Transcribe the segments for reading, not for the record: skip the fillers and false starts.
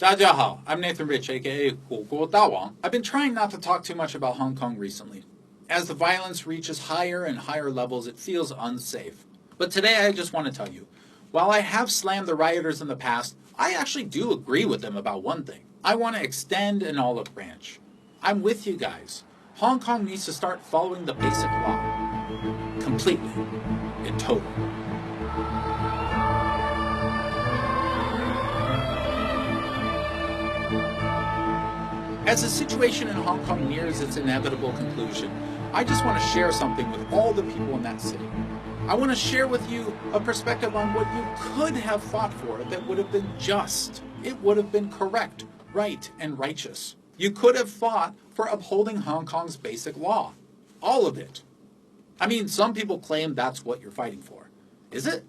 大家好, I'm NathanRich, aka 火锅大王. I've been trying not to talk too much about Hong Kong recently. As the violence reaches higher and higher levels, it feels unsafe. But today I just want to tell you, while I have slammed the rioters in the past, I actually do agree with them about one thing. I want to extend an olive branch. I'm with you guys. Hong Kong needs to start following the basic law. Completely. In total. As the situation in Hong Kong nears its inevitable conclusion, I just want to share something with all the people in that city. I want to share with you a perspective on what you could have fought for that would have been just. It would have been correct, right, and righteous. You could have fought for upholding Hong Kong's basic law. All of it. I mean, some people claim that's what you're fighting for. Is it?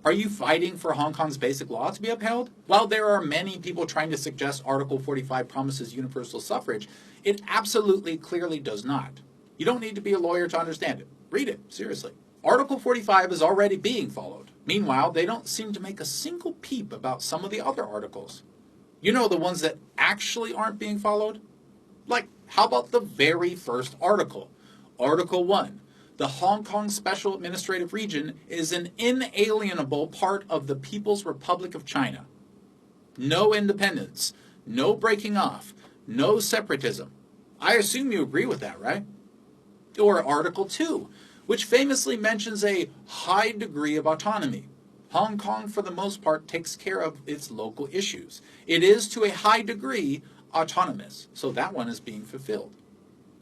Are you fighting for Hong Kong's basic law to be upheld? While there are many people trying to suggest Article 45 promises universal suffrage, it absolutely clearly does not. You don't need to be a lawyer to understand it. Read it, seriously. Article 45 is already being followed. Meanwhile, they don't seem to make a single peep about some of the other articles. You know, the ones that actually aren't being followed? Like, how about the very first article? Article 1. The Hong Kong Special Administrative Region is an inalienable part of the People's Republic of China. No independence, no breaking off, no separatism. I assume you agree with that, right? Or Article 2, which famously mentions a high degree of autonomy. Hong Kong, for the most part, takes care of its local issues. It is, to a high degree, autonomous, so that one is being fulfilled.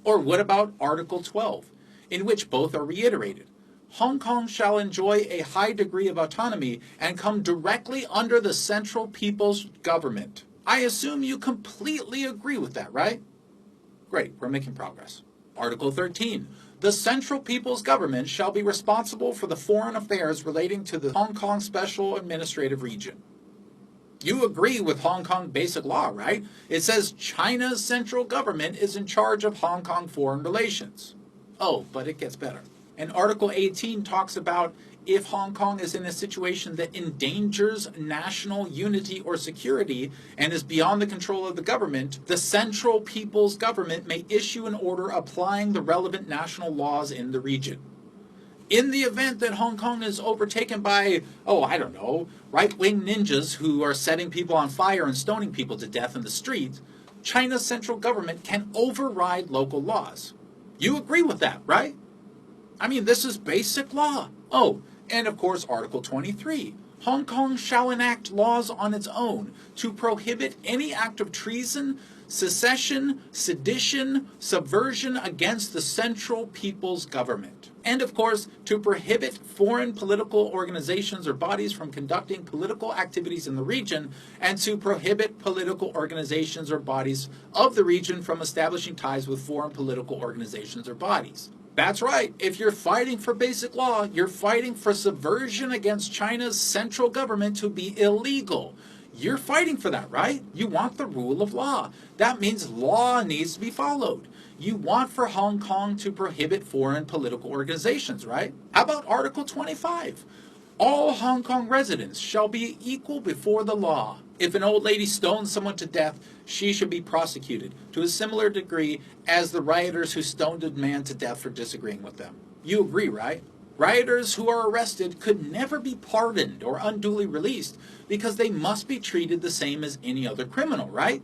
Or what about Article 12? In which both are reiterated. Hong Kong shall enjoy a high degree of autonomy and come directly under the Central People's Government. I assume you completely agree with that, right? Great, we're making progress. Article 13. The Central People's Government shall be responsible for the foreign affairs relating to the Hong Kong Special Administrative Region. You agree with Hong Kong basic law, right? It says China's central government is in charge of Hong Kong foreign relations. Oh, but it gets better. And Article 18 talks about if Hong Kong is in a situation that endangers national unity or security and is beyond the control of the government, the Central People's Government may issue an order applying the relevant national laws in the region. In the event that Hong Kong is overtaken by, right-wing ninjas who are setting people on fire and stoning people to death in the streets, China's central government can override local laws. You agree with that, right? I mean, this is basic law. Oh, and of course, Article 23. Hong Kong shall enact laws on its own to prohibit any act of treason, secession, sedition, subversion against the Central People's Government. And of course, to prohibit foreign political organizations or bodies from conducting political activities in the region, and to prohibit political organizations or bodies of the region from establishing ties with foreign political organizations or bodies. That's right, if you're fighting for basic law, you're fighting for subversion against China's central government to be illegal. You're fighting for that, right? You want the rule of law. That means law needs to be followed. You want for Hong Kong to prohibit foreign political organizations, right? How about Article 25? All Hong Kong residents shall be equal before the law. If an old lady stones someone to death, she should be prosecuted to a similar degree as the rioters who stoned a man to death for disagreeing with them. You agree, right? Rioters who are arrested could never be pardoned or unduly released because they must be treated the same as any other criminal, right?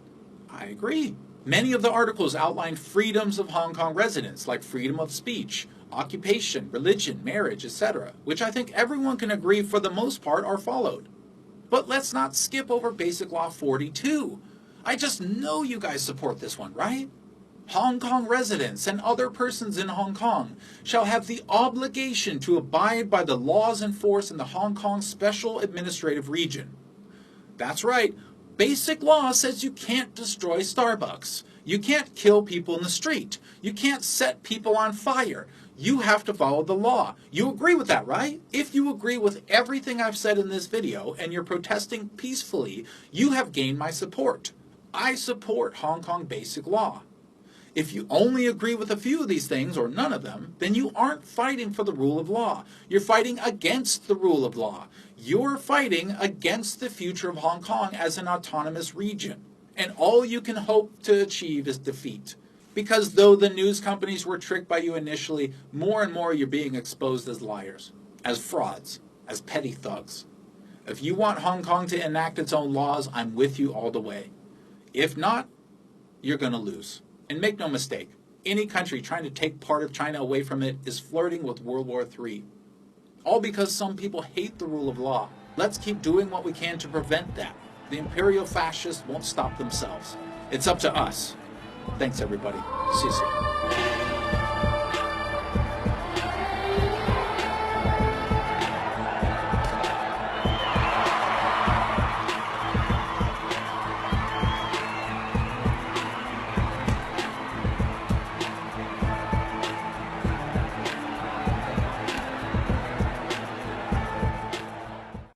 I agree. Many of the articles outline freedoms of Hong Kong residents, like freedom of speech, occupation, religion, marriage, etc., which I think everyone can agree for the most part are followed. But let's not skip over Basic Law 42. I just know you guys support this one, right? Hong Kong residents and other persons in Hong Kong shall have the obligation to abide by the laws in force in the Hong Kong Special Administrative Region. That's right. Basic law says you can't destroy Starbucks. You can't kill people in the street. You can't set people on fire. You have to follow the law. You agree with that, right? If you agree with everything I've said in this video and you're protesting peacefully, you have gained my support. I support Hong Kong basic law. If you only agree with a few of these things, or none of them, then you aren't fighting for the rule of law. You're fighting against the rule of law. You're fighting against the future of Hong Kong as an autonomous region. And all you can hope to achieve is defeat. Because though the news companies were tricked by you initially, more and more you're being exposed as liars, as frauds, as petty thugs. If you want Hong Kong to enact its own laws, I'm with you all the way. If not, you're going to lose. And make no mistake, any country trying to take part of China away from it is flirting with World War III. All because some people hate the rule of law. Let's keep doing what we can to prevent that. The imperial fascists won't stop themselves. It's up to us. Thanks, everybody. See you soon.